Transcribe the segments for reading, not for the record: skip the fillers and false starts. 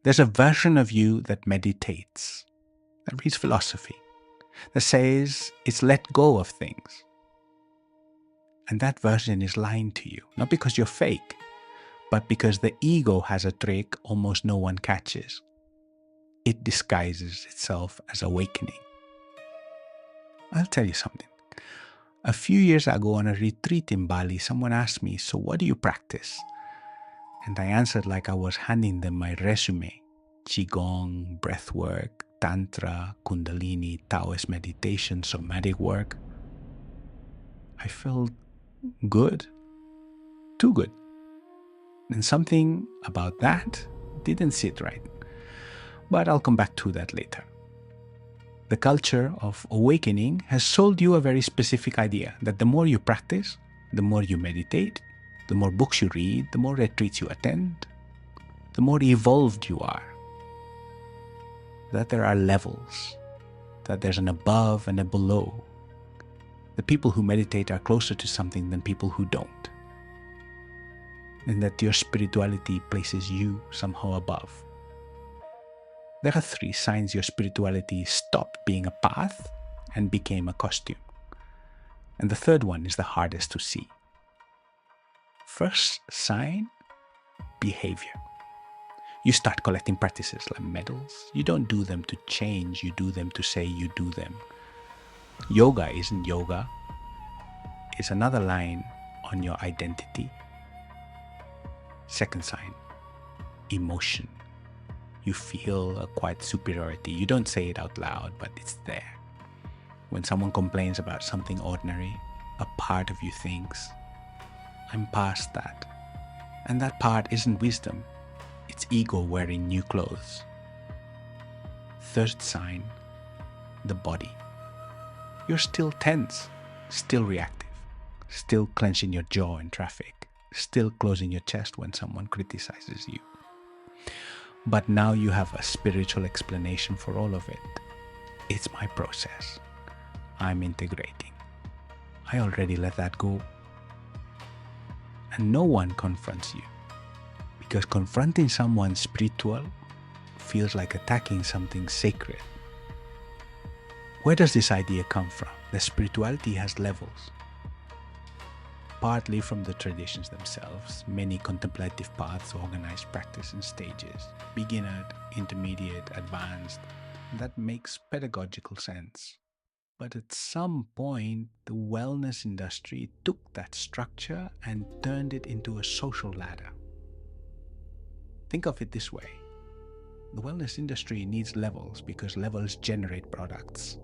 There's a version of you that meditates, that reads philosophy, that says it's let go of things. And that version is lying to you, not because you're fake, but because the ego has a trick almost no one catches. It disguises itself as awakening. I'll tell you something. A few years ago on a retreat in Bali, someone asked me, "So what do you practice?" And I answered like I was handing them my resume. Qigong, breathwork, Tantra, Kundalini, Taoist meditation, somatic work. I felt good. Too good. And something about that didn't sit right. But I'll come back to that later. The culture of awakening has sold you a very specific idea that the more you practice, the more you meditate, the more books you read, the more retreats you attend, the more evolved you are. That there are levels, that there's an above and a below. The people who meditate are closer to something than people who don't. And that your spirituality places you somehow above. There are 3 signs your spirituality stopped being a path and became a costume. And the third one is the hardest to see. First sign, behavior. You start collecting practices like medals. You don't do them to change, you do them to say you do them. Yoga isn't yoga. It's another line on your identity. Second sign, emotion. You feel a quiet superiority. You don't say it out loud, but it's there. When someone complains about something ordinary, a part of you thinks, "I'm past that." And that part isn't wisdom. It's ego wearing new clothes. Third sign, the body. You're still tense, still reactive, still clenching your jaw in traffic, still closing your chest when someone criticizes you. But now you have a spiritual explanation for all of it. It's my process. I'm integrating. I already let that go. And no one confronts you. Because confronting someone spiritual feels like attacking something sacred. Where does this idea come from? That spirituality has levels. Partly from the traditions themselves, many contemplative paths organize practice in stages, beginner, intermediate, advanced. That makes pedagogical sense. But at some point, the wellness industry took that structure and turned it into a social ladder. Think of it this way. The wellness industry needs levels because levels generate products.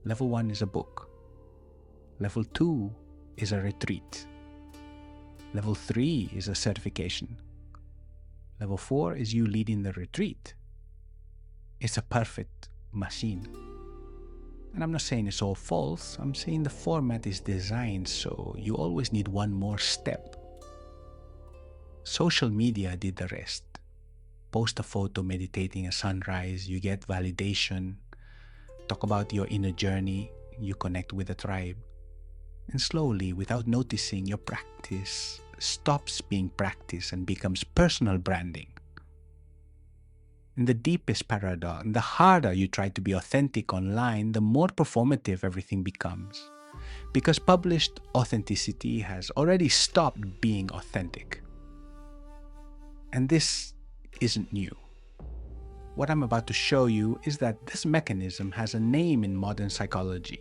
Level 1 is a book. Level 2 is a retreat. Level 3 is a certification. Level 4 is you leading the retreat. It's a perfect machine. And I'm not saying it's all false. I'm saying the format is designed so you always need one more step. Social media did the rest. Post a photo meditating a sunrise, you get validation. Talk about your inner journey, you connect with a tribe. And slowly, without noticing, your practice stops being practice and becomes personal branding. In the deepest paradox, the harder you try to be authentic online, the more performative everything becomes. Because published authenticity has already stopped being authentic. And this isn't new. What I'm about to show you is that this mechanism has a name in modern psychology,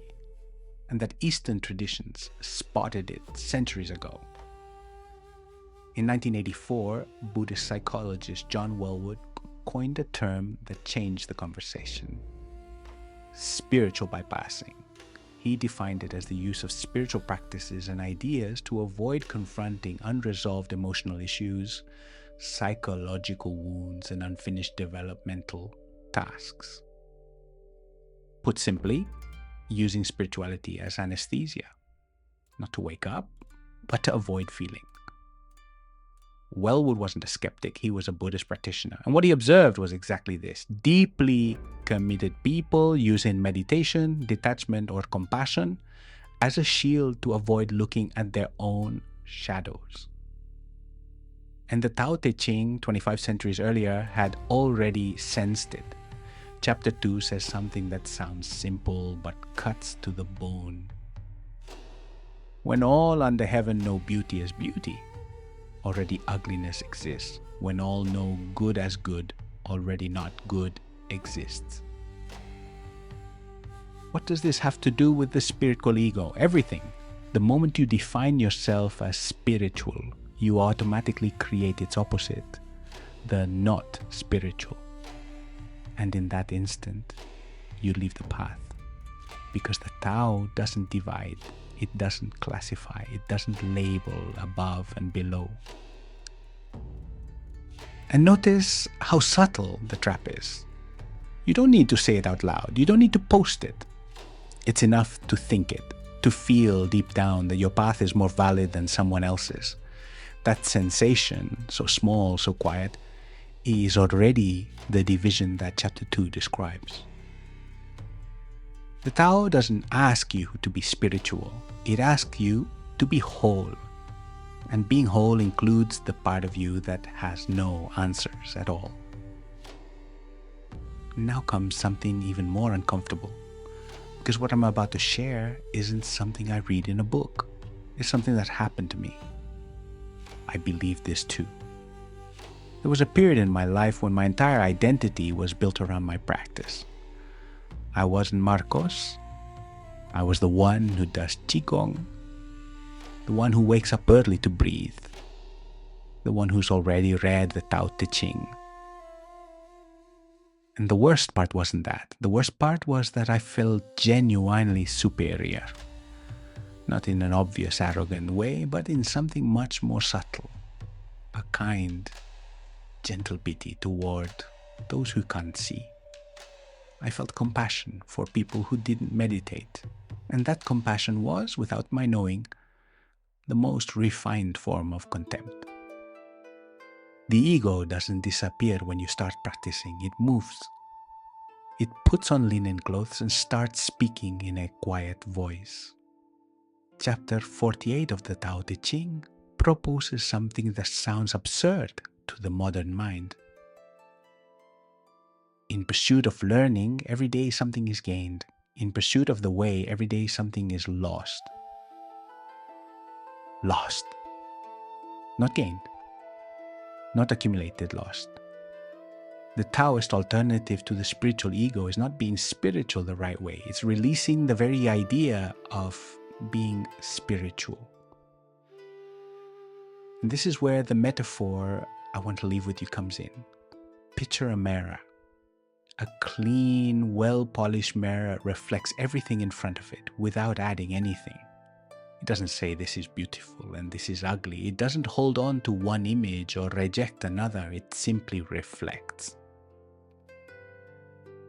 and that Eastern traditions spotted it centuries ago. In 1984, Buddhist psychologist John Welwood coined a term that changed the conversation: spiritual bypassing. He defined it as the use of spiritual practices and ideas to avoid confronting unresolved emotional issues, psychological wounds, and unfinished developmental tasks. Put simply, using spirituality as anesthesia, not to wake up, but to avoid feeling. Welwood wasn't a skeptic, he was a Buddhist practitioner. And what he observed was exactly this: deeply committed people using meditation, detachment, or compassion as a shield to avoid looking at their own shadows. And the Tao Te Ching, 25 centuries earlier, had already sensed it. Chapter 2 says something that sounds simple but cuts to the bone. When all under heaven know beauty as beauty, already ugliness exists. When all know good as good, already not good exists. What does this have to do with the spiritual ego? Everything. The moment you define yourself as spiritual, you automatically create its opposite, the not spiritual. And in that instant, you leave the path. Because the Tao doesn't divide, it doesn't classify, it doesn't label above and below. And notice how subtle the trap is. You don't need to say it out loud. You don't need to post it. It's enough to think it, to feel deep down that your path is more valid than someone else's. That sensation, so small, so quiet, is already the division that chapter 2 describes. The Tao doesn't ask you to be spiritual. It asks you to be whole. And being whole includes the part of you that has no answers at all. Now comes something even more uncomfortable. Because what I'm about to share isn't something I read in a book. It's something that happened to me. I believe this too. There was a period in my life when my entire identity was built around my practice. I wasn't Marcos. I was the one who does Qigong, the one who wakes up early to breathe, the one who's already read the Tao Te Ching. And the worst part wasn't that. The worst part was that I felt genuinely superior. Not in an obvious, arrogant way, but in something much more subtle. A kind, gentle pity toward those who can't see. I felt compassion for people who didn't meditate. And that compassion was, without my knowing, the most refined form of contempt. The ego doesn't disappear when you start practicing. It moves. It puts on linen clothes and starts speaking in a quiet voice. Chapter 48 of the Tao Te Ching proposes something that sounds absurd to the modern mind. In pursuit of learning, every day something is gained. In pursuit of the way, every day something is lost. Lost. Not gained. Not accumulated, lost. The Taoist alternative to the spiritual ego is not being spiritual the right way. It's releasing the very idea of being spiritual. And this is where the metaphor I want to leave with you comes in. Picture a mirror. A clean, well-polished mirror reflects everything in front of it without adding anything. It doesn't say this is beautiful and this is ugly. It doesn't hold on to one image or reject another. It simply reflects.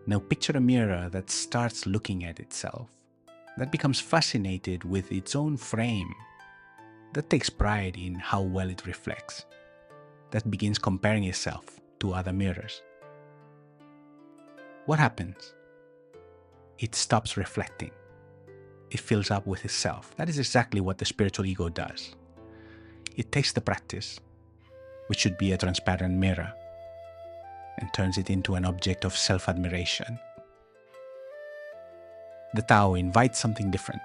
Now picture a mirror that starts looking at itself, that becomes fascinated with its own frame, that takes pride in how well it reflects, that begins comparing itself to other mirrors. What happens? It stops reflecting. It fills up with itself. That is exactly what the spiritual ego does. It takes the practice, which should be a transparent mirror, and turns it into an object of self-admiration. The Tao invites something different.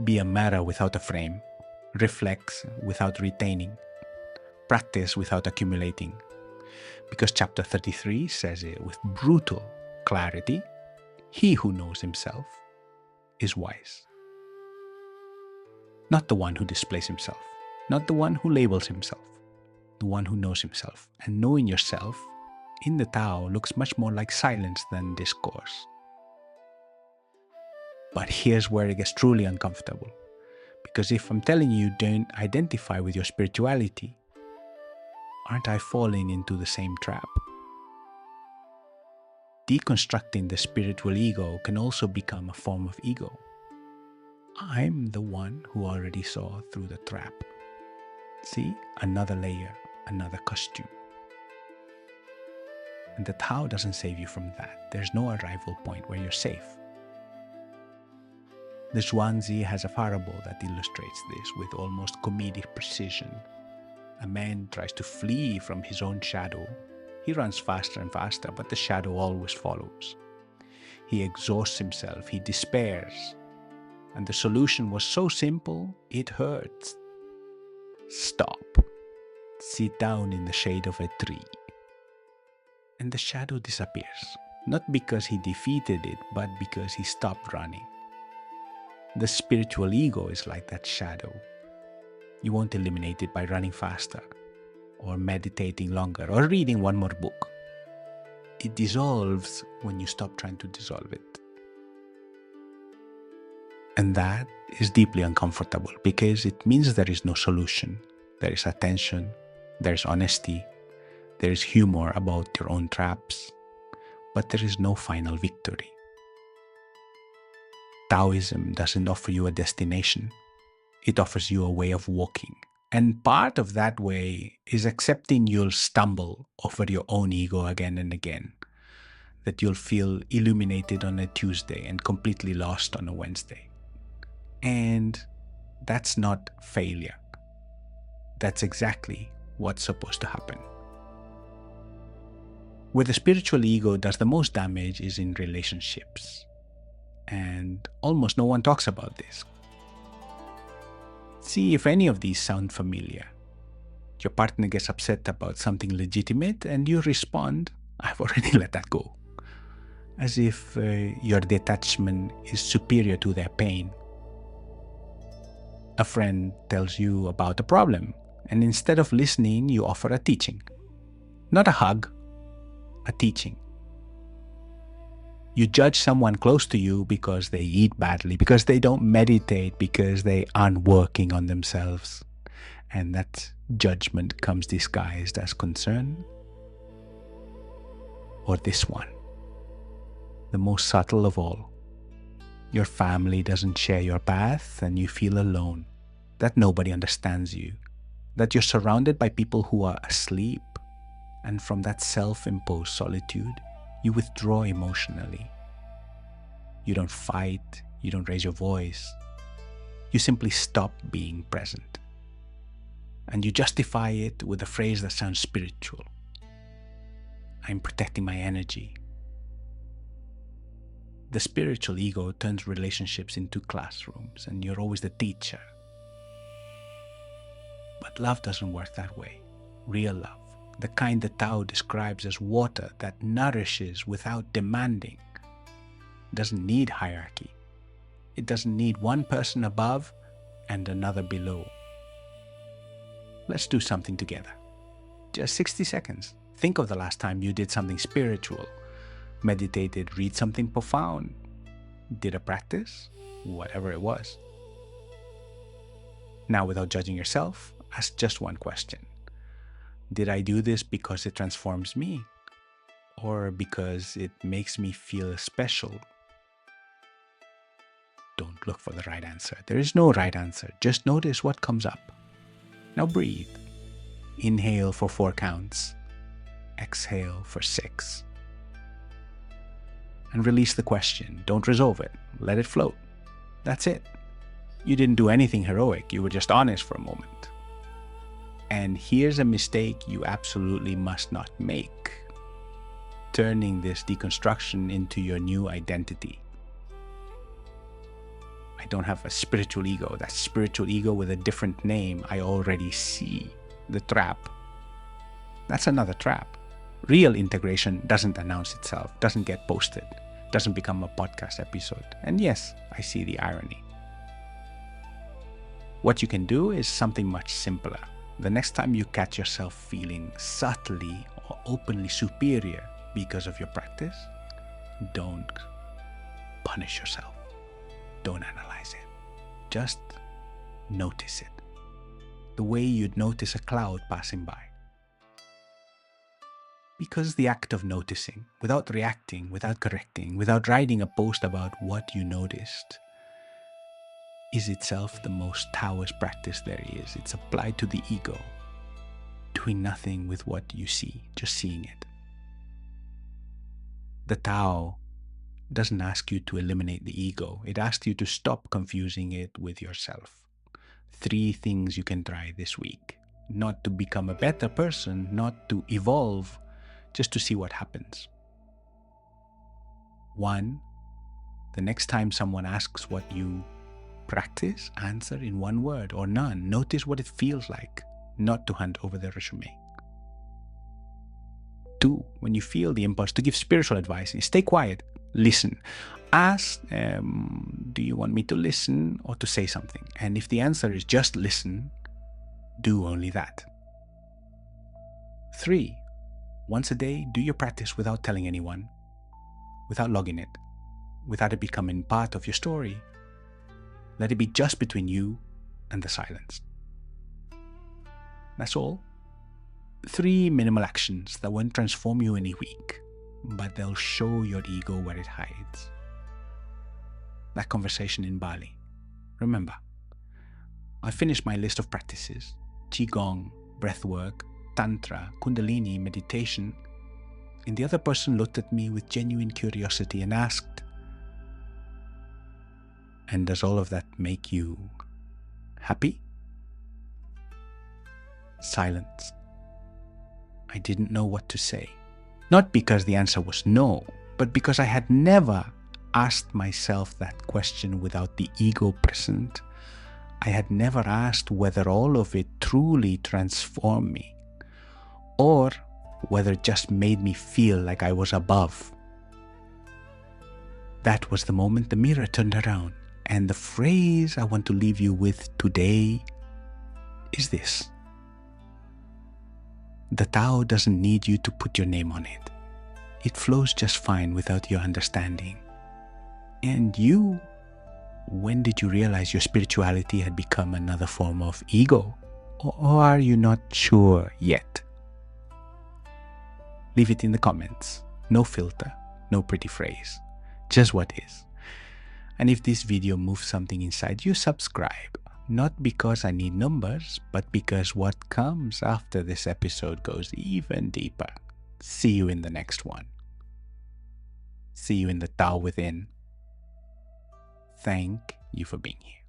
Be a mirror without a frame, reflects without retaining, practice without accumulating. Because chapter 33 says it with brutal clarity, he who knows himself is wise. Not the one who displays himself, not the one who labels himself, the one who knows himself. And knowing yourself in the Tao looks much more like silence than discourse. But here's where it gets truly uncomfortable. Because if I'm telling you don't identify with your spirituality, aren't I falling into the same trap? Deconstructing the spiritual ego can also become a form of ego. I'm the one who already saw through the trap. See, another layer, another costume. And the Tao doesn't save you from that. There's no arrival point where you're safe. The Zhuangzi has a parable that illustrates this with almost comedic precision. A man tries to flee from his own shadow. He runs faster and faster, but the shadow always follows. He exhausts himself, he despairs. And the solution was so simple, it hurts. Stop. Sit down in the shade of a tree. And the shadow disappears. Not because he defeated it, but because he stopped running. The spiritual ego is like that shadow. You won't eliminate it by running faster, or meditating longer, or reading one more book. It dissolves when you stop trying to dissolve it. And that is deeply uncomfortable because it means there is no solution. There is attention, there is honesty, there is humor about your own traps, but there is no final victory. Taoism doesn't offer you a destination. It offers you a way of walking. And part of that way is accepting you'll stumble over your own ego again and again, that you'll feel illuminated on a Tuesday and completely lost on a Wednesday. And that's not failure. That's exactly what's supposed to happen. Where the spiritual ego does the most damage is in relationships. And almost no one talks about this. See if any of these sound familiar. Your partner gets upset about something legitimate and you respond, I've already let that go. As if your detachment is superior to their pain. A friend tells you about a problem, and instead of listening, you offer a teaching. Not a hug, a teaching. You judge someone close to you because they eat badly, because they don't meditate, because they aren't working on themselves. And that judgment comes disguised as concern. Or this one, the most subtle of all. Your family doesn't share your path and you feel alone, that nobody understands you, that you're surrounded by people who are asleep, and from that self-imposed solitude, you withdraw emotionally. You don't fight, you don't raise your voice. You simply stop being present. And you justify it with a phrase that sounds spiritual. I'm protecting my energy. The spiritual ego turns relationships into classrooms, and you're always the teacher. But love doesn't work that way. Real love, the kind that Tao describes as water that nourishes without demanding, doesn't need hierarchy. It doesn't need one person above and another below. Let's do something together. Just 60 seconds. Think of the last time you did something spiritual, meditated, read something profound, did a practice, whatever it was. Now, without judging yourself, ask just one question. Did I do this because it transforms me? Or because it makes me feel special? Don't look for the right answer. There is no right answer. Just notice what comes up. Now breathe. Inhale for 4 counts. Exhale for 6. And release the question. Don't resolve it. Let it float. That's it. You didn't do anything heroic. You were just honest for a moment. And here's a mistake you absolutely must not make. Turning this deconstruction into your new identity. I don't have a spiritual ego. That spiritual ego with a different name I already see. The trap. That's another trap. Real integration doesn't announce itself, doesn't get posted, doesn't become a podcast episode. And yes, I see the irony. What you can do is something much simpler. The next time you catch yourself feeling subtly or openly superior because of your practice, don't punish yourself. Don't analyze it. Just notice it. The way you'd notice a cloud passing by. Because the act of noticing, without reacting, without correcting, without writing a post about what you noticed, is itself the most Taoist practice there is. It's applied to the ego, doing nothing with what you see, just seeing it. The Tao doesn't ask you to eliminate the ego. It asks you to stop confusing it with yourself. 3 things you can try this week. not to become a better person, not to evolve, just to see what happens. 1, the next time someone asks what you practice, answer in one word or none. Notice what it feels like, not to hunt over the resume. 2, when you feel the impulse to give spiritual advice, stay quiet, listen. Ask, do you want me to listen or to say something? And if the answer is just listen, do only that. 3, once a day, do your practice without telling anyone, without logging it, without it becoming part of your story. Let it be just between you and the silence. That's all. 3 minimal actions that won't transform you in a week, but they'll show your ego where it hides. That conversation in Bali. Remember, I finished my list of practices: Qigong, breathwork, Tantra, Kundalini, meditation, and the other person looked at me with genuine curiosity and asked, "And does all of that make you happy?" Silence. I didn't know what to say. Not because the answer was no, but because I had never asked myself that question without the ego present. I had never asked whether all of it truly transformed me, or whether it just made me feel like I was above. That was the moment the mirror turned around, and the phrase I want to leave you with today is this: the Tao doesn't need you to put your name on it. It flows just fine without your understanding. And you, when did you realize your spirituality had become another form of ego? Or are you not sure yet? Leave it in the comments. No filter, no pretty phrase. Just what is. And if this video moves something inside you, subscribe. Not because I need numbers, but because what comes after this episode goes even deeper. See you in the next one. See you in the Tao within. Thank you for being here.